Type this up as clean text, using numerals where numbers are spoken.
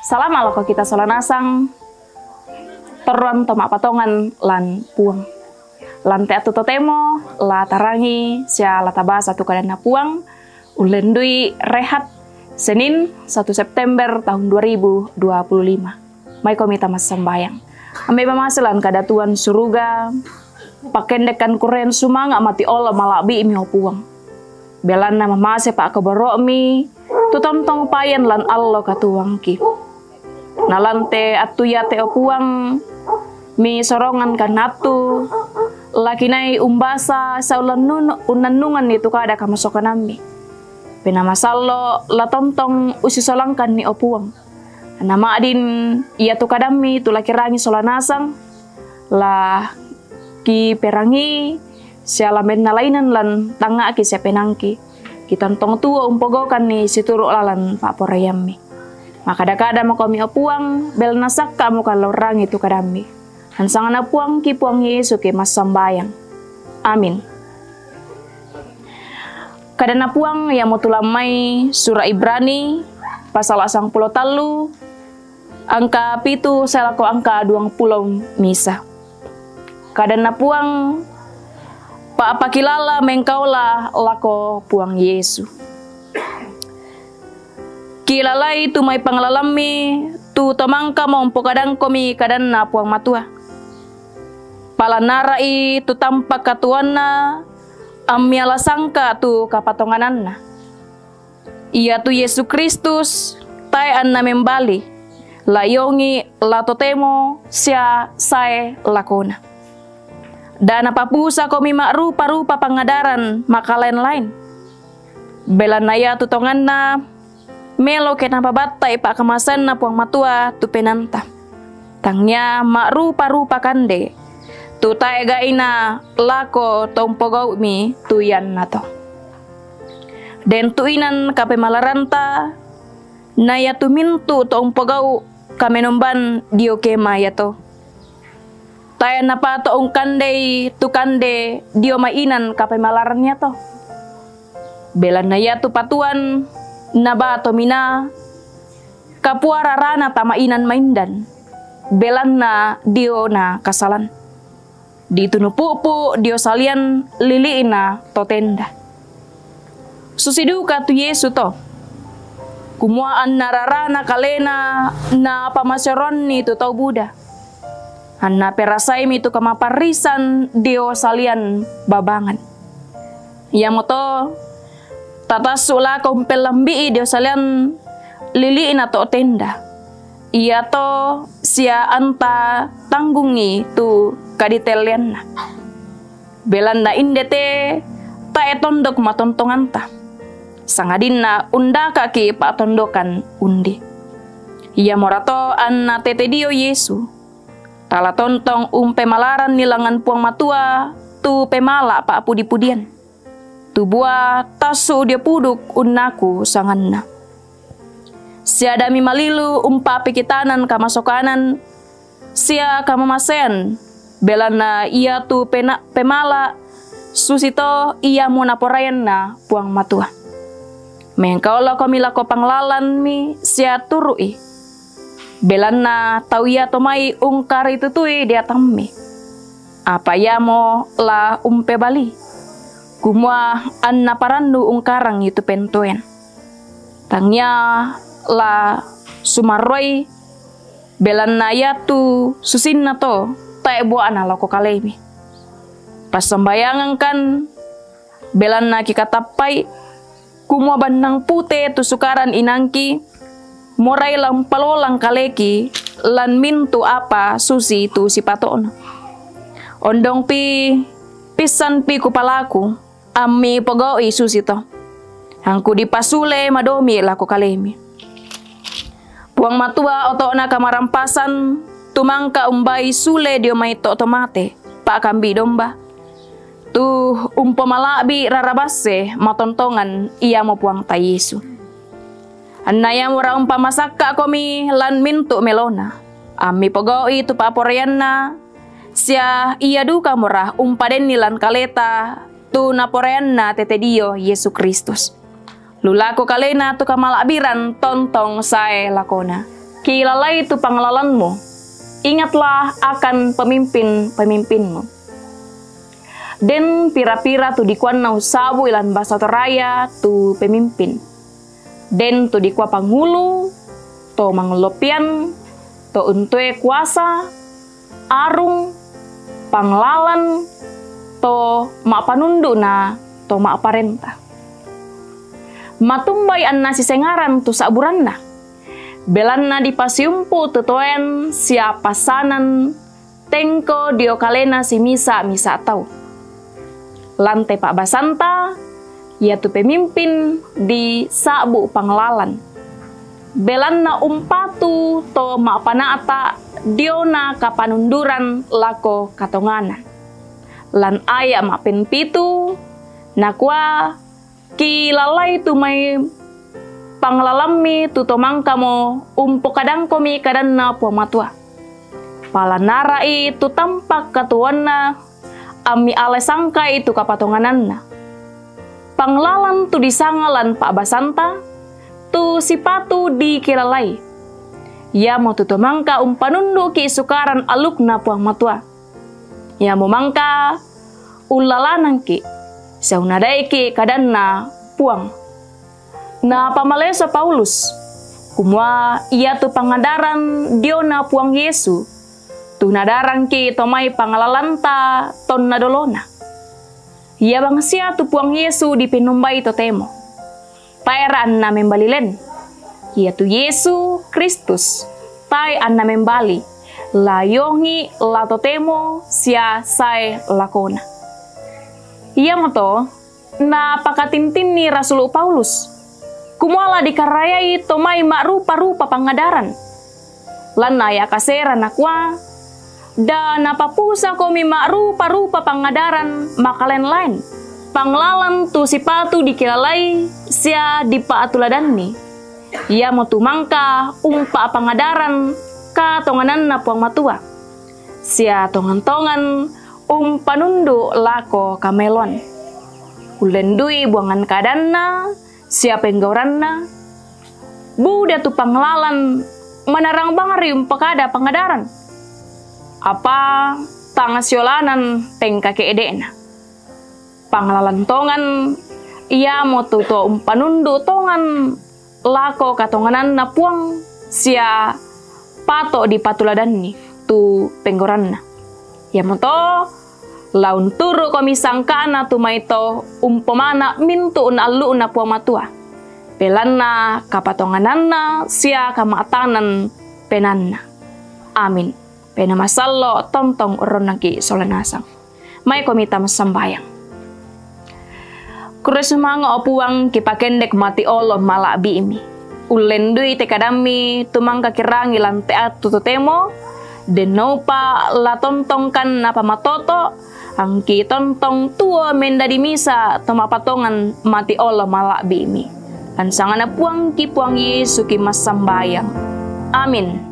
salam alako kita solanasang peruan tomak patongan lan puang. Lante atu totemo la tarangi sia la tabasa tu kadana puang ulendui rehat Senin 1 September tahun 2025. Mai komita mas sembayang. Ambe pamasalan kada Tuhan suruga pakendekan kuren sumanga mati ola malabi imi puang. Belan nama mase pak keborok mi tu tontong payan lan Allah katuang ki. Nalante atu yate puang mi sorongan kanatu lakinai umbasa saulan unanungan itu kada kamasokan nami. Penama sallo la tontong usisolangkan ni opuang. Nama adin ia tu kadami tu laki rangi solanasang la ki perangi siala menna lainan lan tanga ki sepenangki. Kita tontong tua umpogokan ni situru lalan pak porayami. Maka kada mo kami opuang bel nasakka mo kalau rangi tu kadami. Hansangan puang ki puang Yesu ke mas sambayang. Amin. Kadana puang yang mutulamai surah Ibrani pasal 80 talu angka pitu selako angka 20 misa. Kadana puang pa apakilala mengkaulah lako puang Yesu. Kilalai tu mai panglalami tu tomangka mompo kadang komi kadana puang matua. Palanarai tu tampak katuana amiala sangka tu kapatongananna. Ia tu Yesus Kristus tai anna membali layongi latotemo sia sae lakona. Dan apapusa komi mak rupa-rupa pangadaran maka lain-lain. Belanaya tutonganna melo kenapa batai pak kemasan na puang matua tu penanta. Tangnya mak rupa-rupa kande. Tu taega ina lako tompogau mi tuyan nato. Den tu inan kape malaranta na ya tu mintu tompogau kamenomban dio kema ya to. Taya napa to ungkandei tu kande dio mainan kape malarannya to. Belan na ya tu patuan naba to mina kapuara rana tamainan maindan. Belan na dio na kasalan. Di tunupupu dio salian liliina to tenda. Susiduka tu Yesu to. Kumuaan nararana kalena na pamaseron ni tu tau Buddha. Anna perasai mi tu kamaparisan dio salian babangan. Yang moto tatasula kompelambi dio salian liliina to tenda. Ia to sia anta tanggungi tu kaditelian na. Belanda indete ta etondok matontonganta. Sangadina unda kaki pak tondokan undi. Ia morato anna tete dio Yesu. Tala tontong pemalaran nilangan puang matua tu pemala pak pudi-pudian. Tu buah tasu dia puduk unnaku sanganna. Siada mi malilu umpa pikitanan kamasokanan sia kamamasen. Belana ia tu pemala susito ia munaporayan na puang matua. Mengkaulah komila ko panglalan mi sia turui. Belana tau ia tomai ungkar itu tui dia tammi. Apa ya mo la umpe bali. Kumua anna parandu ungkarang itu pentoen. Tangnya la sumaroi. Belana ia tu susinna to. Tae buat anak lako kalemi. Pas sembayangan kan belan na kikatapai kumua bandang pute tu sukaran inangki morai lang palolang kaleki lan mintu apa susi tu si paton. Ondong pisan pi kupalaku ami pogoi susi to. Hangku dipasule madomi lako kalemi. Puang matua oto na kamarampasan tumangka umbai sule dio mai to tomate pak kambi domba tu umpamalabi rarabase matontongan ia mo puang ta Yesu. Anaya mura umpamasakka komi lan mintu melona ami pogoi tu paporeanna sia ia duka murah umpaden nilan kaleta tu naporeanna tete dio Yesu Kristus. Lulako kalena tu kamalabiran tontong sae lakona kilalai tu panglalanmu, ingatlah akan pemimpin-pemimpinmu. Den pira-pira tu dikuan nau sabu ilan basa raya tu pemimpin. Den tu dikua panghulu, to manglopian, to untue kuasa, arung, panglalan, to mak panundu na, to mak parenta. Matumbay an nasi sengaran tu saburan na. Belan na di pasiumpu tutoen siapa sanan, tengko dio kalena si misa tau. Lantai Pak Basanta, ia tu pemimpin di sabu panglalan. Belan na umpatu to mak panata diona kapanunduran lako katongana. Lan aya mak penpitu, nakwa kilalai tu may panglalami tutomang kamo umpo kadang komi kadang na puamatua. Palanara itu tampak katuan na ami ale sangka itu kapatonganan na. Panglalan tu disangalan Pak Basanta tu sipatu di kilalai. Ya mau tutomangka umpanundu ki sukaran aluk na puamatua. Ya momangka ulalanang ki saunadai ki kadang na puang. Na pamalesa Paulus, kumwa ia tu pangadaran diona puang Yesu, tu nadarang ki tomai pangalalanta ton nadolona. Ia bangsia tu puang Yesu di penumbai totemo. Pairaan na membalilen, ia tu Yesu Kristus, tai anna membali, layongi la totemo sia sai lakona. Ia moto, na pakatintin ni Rasul Paulus, kumala dikarayai tomai mak rupa-rupa pangadaran. Lanaya kasera nakwa, dan napapusa komi mak rupa-rupa pangadaran makalen lain. Panglalan tu sipatu dikilalai, sia dipaatuladani. Ia motumangka umpa pangadaran ka tonganan na puang matua. Sia tongan-tongan umpanundu lako kamelon. Ulendui buangan kadanna, siapa yang gauranna? Buda tu panglalan menarang bangari umpakada pangadaran. Apa tangasyolanan tengka keedena. Panglalan tongan ia motu to umpanundu tongan lako katonganan na puang sia pato di patuladani tu penggoranna. Ya moto laun turu komi sangkana tu maito umpamana mintu un alu na puamatua. Pelanna kapatongananna sia kamatanan penanna. Amin. Pena masallo tontong uronaki solanasang. May komita masambayang. Kuresumanga opuang kipakendek mati olo malabi imi. Ulendui tekadami tumangka kirangi lante atu tutemo. Denopa la tontongkan na pamatoto. Angki tontong tua menda di misa tomapatongan mati olo malabi imi. Ansangana puang ki puang Yesu ki masambayang. Amin.